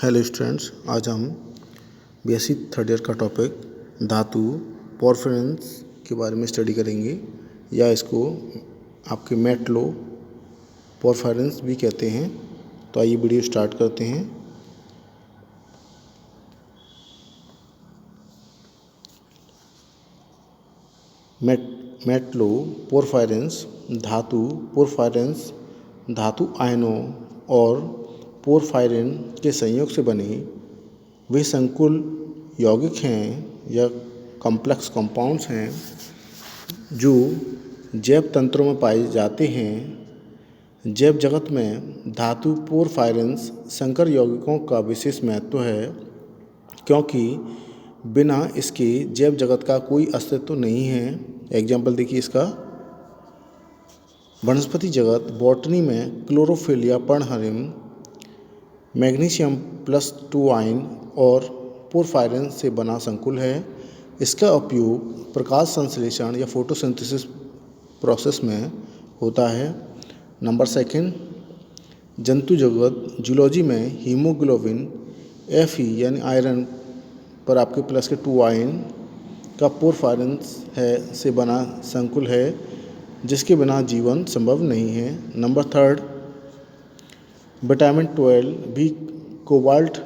Hello students, आज हम BSc third year का टॉपिक धातु पोरफिरेंस के बारे में स्टडी करेंगे, या इसको आपके मेटलो पोरफिरेंस भी कहते हैं। तो आइए वीडियो स्टार्ट करते हैं। मेटलो पोरफिरेंस धातु आयनों और पोरफायरिन के संयोग से बने वे संकुल यौगिक हैं या कॉम्प्लेक्स कंपाउंड्स हैं जो जैव तंत्रों में पाए जाते हैं। जैव जगत में धातु पोरफायरिन्स संकर यौगिकों का विशेष महत्व है, क्योंकि बिना इसके जैव जगत का कोई अस्तित्व नहीं है। एग्जाम्पल देखिए इसका, वनस्पति जगत बॉटनी में क्लोरोफिल या पर्णहरिम मैग्नीशियम +2 आयन और पोरफायरिन से बना संकुल है। इसका उपयोग प्रकाश संश्लेषण या फोटोसिंथेसिस प्रोसेस में होता है। नंबर सेकंड, जंतु जगत जूलॉजी में हीमोग्लोबिन Fe यानी आयरन पर आपके प्लस के 2 आयन का पोरफायरिन से बना संकुल है, जिसके बिना जीवन संभव नहीं है। नंबर थर्ड, विटामिन 12 भी कोबाल्ट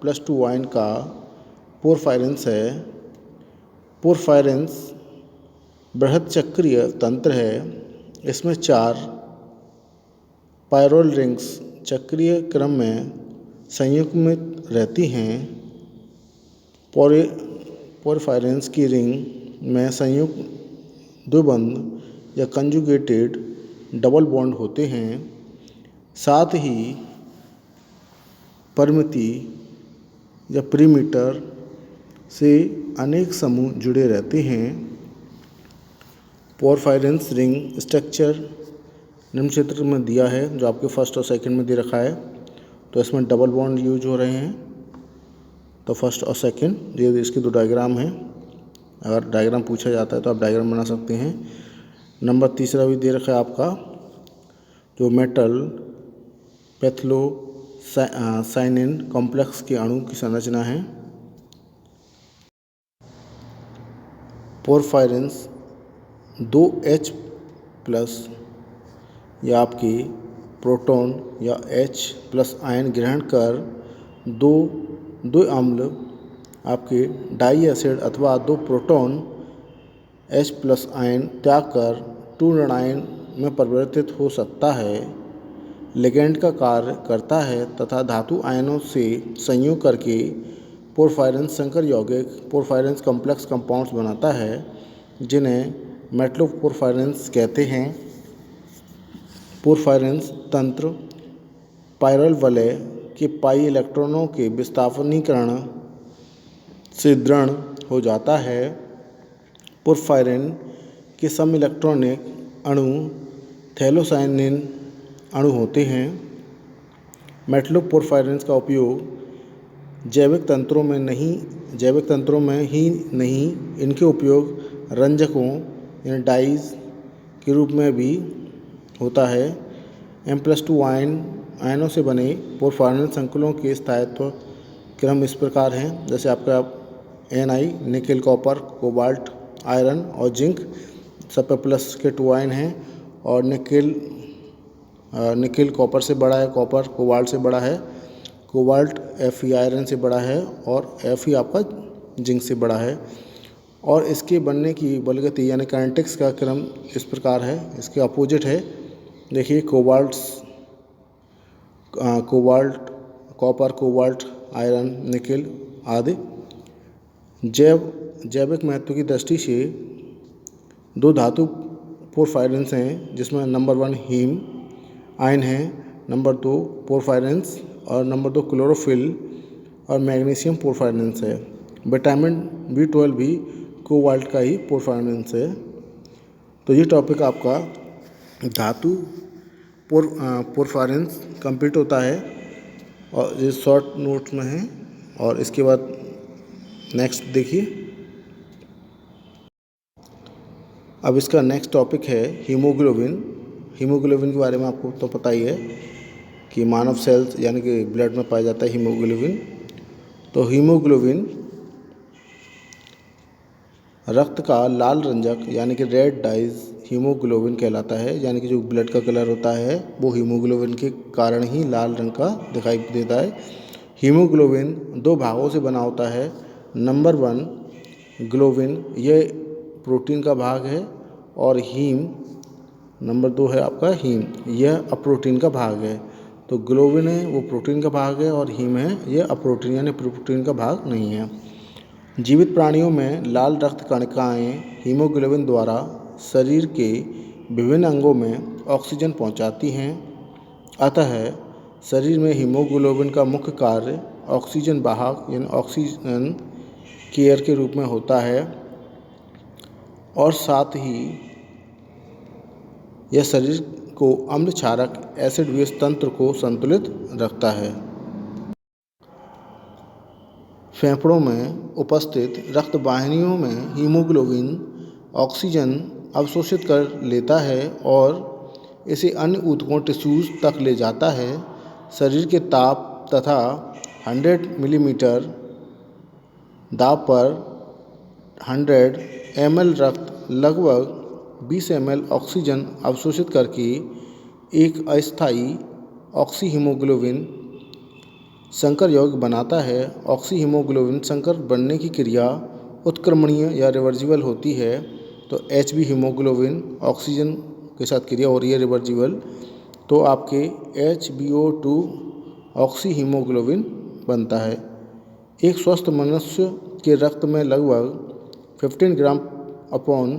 +2 आयन का पोरफायरिन्स है। पोरफायरिन्स बृहद चक्रीय तंत्र है। इसमें 4 पायरोल रिंग्स चक्रीय क्रम में संयुग्मित रहती हैं। पोरफायरिन्स की रिंग में संयुक्त द्विबंध या कंजुगेटेड डबल बॉन्ड होते हैं। साथ ही परिमिति या perimeter से अनेक समूह जुड़े रहते हैं। पोरफायरिन्स रिंग स्ट्रक्चर निम्न क्षेत्र में दिया है, जो आपके फर्स्ट और सेकंड में दे रखा है। तो इसमें डबल बॉन्ड यूज हो रहे हैं। तो फर्स्ट और सेकंड, ये इसके 2 डायग्राम हैं। अगर डायग्राम पूछा जाता है तो आप डायग्राम बना सकते हैं। नंबर तीसरा भी दे रखा है आपका, जो मेटल पैथलो साइनिन कॉम्प्लेक्स के अणु की संरचना है। पोरफायरिन्स 2H+ या आपके प्रोटॉन या H+ आयन ग्रहण कर दो अम्ल आपके डाई एसिड अथवा 2 प्रोटॉन H+ आयन त्याग कर 2 ऋणायन में परिवर्तित हो सकता है, लिगैंड का कार्य करता है तथा धातु आयनों से संयोग करके पोरफायरिन संकर यौगिक पोरफायरिन्स कॉम्प्लेक्स कंपाउंड्स बनाता है, जिन्हें मेटलोपोरफायरिन्स कहते हैं। पोरफायरिन्स तंत्र पायरल वलय के पाई इलेक्ट्रॉनों के विस्थापनीकरण से दृढ़ हो जाता है। पोरफायरिन के सम इलेक्ट्रॉनिक अणु थैलोसाइनिन अणु होते हैं। मेटलोपोरफायरिन्स का उपयोग जैविक तंत्रों में ही नहीं, इनके उपयोग रंजकों यानी डाइज के रूप में भी होता है। M+2 आयनों से बने पोरफायरिन संकुलों के स्थायित्व क्रम इस प्रकार हैं, जैसे आपका Ni nickel, copper, cobalt, iron और जिंक सब पे प्लस के 2 आयन हैं। और निकेल कॉपर से बड़ा है, कॉपर कोबाल्ट से बड़ा है, कोबाल्ट Fe आयरन से बड़ा है और Fe आपका जिंक से बड़ा है। और इसके बनने की बलगति यानी काइनेटिक्स का क्रम इस प्रकार है, इसके अपोजिट है। देखिए cobalt, copper, cobalt, iron, nickel आदि। जैविक महत्व की दृष्टि से 2 धातु पोरफायरिन्स हैं, जिसमें नंबर 1 हीम आयन है, नंबर 2 पोरफायरिन्स और नंबर 2 क्लोरोफिल और मैग्नीशियम पोरफायरिन्स है। विटामिन B12 भी कोबाल्ट का ही पोरफायरिन्स है। तो ये टॉपिक आपका धातु पोरफायरिन्स कंप्लीट होता है और ये शॉर्ट नोट्स में है। और इसके बाद नेक्स्ट देखिए, अब इसका नेक्स्ट टॉपिक है हीमोग्लोबिन। हीमोग्लोबिन के बारे में आपको तो पता ही है कि मानव सेल्स यानी कि ब्लड में पाया जाता है हीमोग्लोबिन। तो हीमोग्लोबिन रक्त का लाल रंजक यानी कि रेड डाइज हीमोग्लोबिन कहलाता है, यानी कि जो ब्लड का कलर होता है वो हीमोग्लोबिन के कारण ही लाल रंग का दिखाई देता है। हीमोग्लोबिन दो भागों से बना होता है। नंबर 1 ग्लोबिन, यह प्रोटीन का भाग है, और हीम नंबर 2 है आपका हीम, यह अप्रोटीन का भाग है। तो ग्लोबिन है वो प्रोटीन का भाग है और हीम है यह अप्रोटीन यानी प्रोटीन का भाग नहीं है। जीवित प्राणियों में लाल रक्त कणिकाएँ हीमोग्लोबिन द्वारा शरीर के विभिन्न अंगों में ऑक्सीजन पहुंचाती हैं। अतः शरीर में हीमोग्लोबिन का मुख्य कार्य ऑक्सीजन वाहक यानी ऑक्सीजन कैरियर के रूप में होता है, और साथ ही यह शरीर को अम्ल क्षारक एसिड बेस तंत्र को संतुलित रखता है। फेफड़ों में उपस्थित रक्त वाहिनियों में हीमोग्लोबिन ऑक्सीजन अवशोषित कर लेता है और इसे अन्य ऊतकों टिश्यूज तक ले जाता है। शरीर के ताप तथा 100 मिलीमीटर दाब पर 100 ml रक्त लगभग 20 ml ऑक्सीजन अवशोषित करके एक अस्थायी ऑक्सी हीमोग्लोबिन संकर यौगिक बनाता है। ऑक्सी हीमोग्लोबिन संकर बनने की क्रिया उत्क्रमणीय या रिवर्जिबल होती है। तो HB हीमोग्लोबिन ऑक्सीजन के साथ क्रिया हो रही है रिवर्जिबल, तो आपके HBO2 ऑक्सी हीमोग्लोबिन बनता है। एक स्वस्थ मनुष्य के रक्त में लगभग 15 ग्राम अपॉन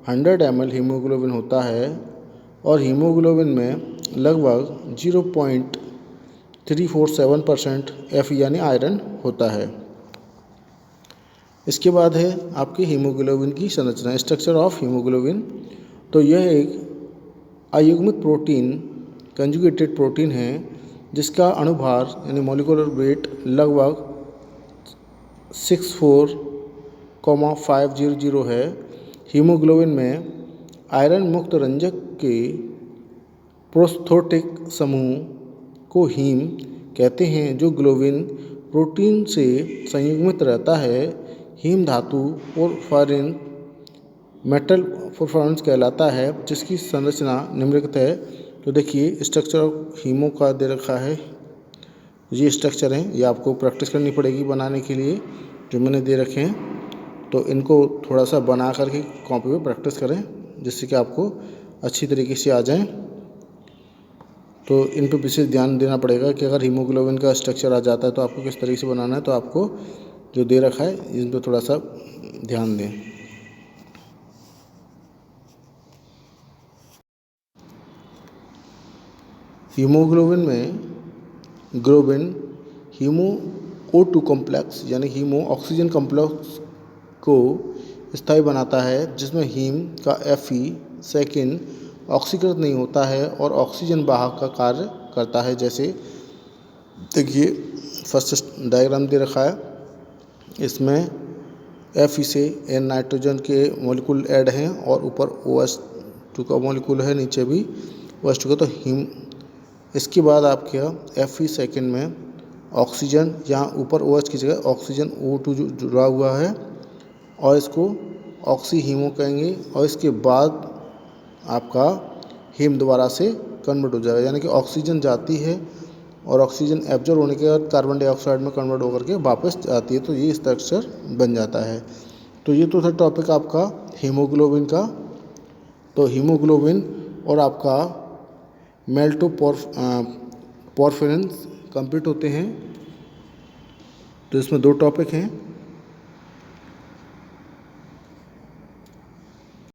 100 ml हीमोग्लोबिन होता है, और हीमोग्लोबिन में लगभग 0.347% Fe यानी आयरन होता है। इसके बाद है आपकी हीमोग्लोबिन की संरचना, स्ट्रक्चर ऑफ हीमोग्लोबिन। तो यह एक अयुग्मित प्रोटीन कंजुगेटेड प्रोटीन है जिसका अणुभार यानी मॉलिक्यूलर वेट लगभग 64,500 है। हीमोग्लोबिन में आयरन मुक्त रंजक के प्रोस्थोटिक समूह को हीम कहते हैं, जो ग्लोबिन प्रोटीन से संयुग्मित रहता है। हीम धातु पोरफायरिन मेटल पोरफायरिन कहलाता है, जिसकी संरचना निम्नलिखित है। तो देखिए स्ट्रक्चर ऑफ हीमो का दे रखा है, ये स्ट्रक्चर हैं, ये आपको प्रैक्टिस करनी पड़ेगी बनाने के लिए जो मैंने दे रखे हैं। तो इनको थोड़ा सा बना करके कॉपी पे प्रैक्टिस करें जिससे कि आपको अच्छी तरीके से आ जाए। तो इन पर विशेष ध्यान देना पड़ेगा कि अगर हीमोग्लोबिन का स्ट्रक्चर आ जाता है तो आपको किस तरीके से बनाना है। तो आपको जो दे रखा है इन पर थोड़ा सा ध्यान दें। हीमोग्लोबिन में ग्लोबिन हीमो O2 कॉम्प्लेक्स यानी हीमो ऑक्सीजन कॉम्प्लेक्स को स्थायी बनाता है, जिसमें हीम का Fe सेकेंड ऑक्सीकृत नहीं होता है और ऑक्सीजन वाहक का कार्य करता है। जैसे देखिए फर्स्ट डायग्राम दे रखा है, इसमें Fe से N नाइट्रोजन के मॉलिक्यूल ऐड हैं और ऊपर OH2 का मॉलिक्यूल है, नीचे भी OH2 का। तो हीम इसके बाद आपके Fe सेकेंड में ऑक्सीजन, यहाँ ऊपर OH की जगह ऑक्सीजन O2 जुड़ा हुआ है और इसको ऑक्सी हीमो कहेंगे। और इसके बाद आपका हीम दोबारा से कन्वर्ट हो जाएगा, यानी कि ऑक्सीजन जाती है और ऑक्सीजन एब्जॉर्ब होने के बाद कार्बन डाइऑक्साइड में कन्वर्ट होकर के वापस जाती है। तो ये स्ट्रक्चर बन जाता है। तो ये तो था टॉपिक आपका हीमोग्लोबिन का। तो हीमोग्लोबिन और आपका मेल्टोपोरफिरिन कंप्लीट होते हैं। तो इसमें दो टॉपिक हैं,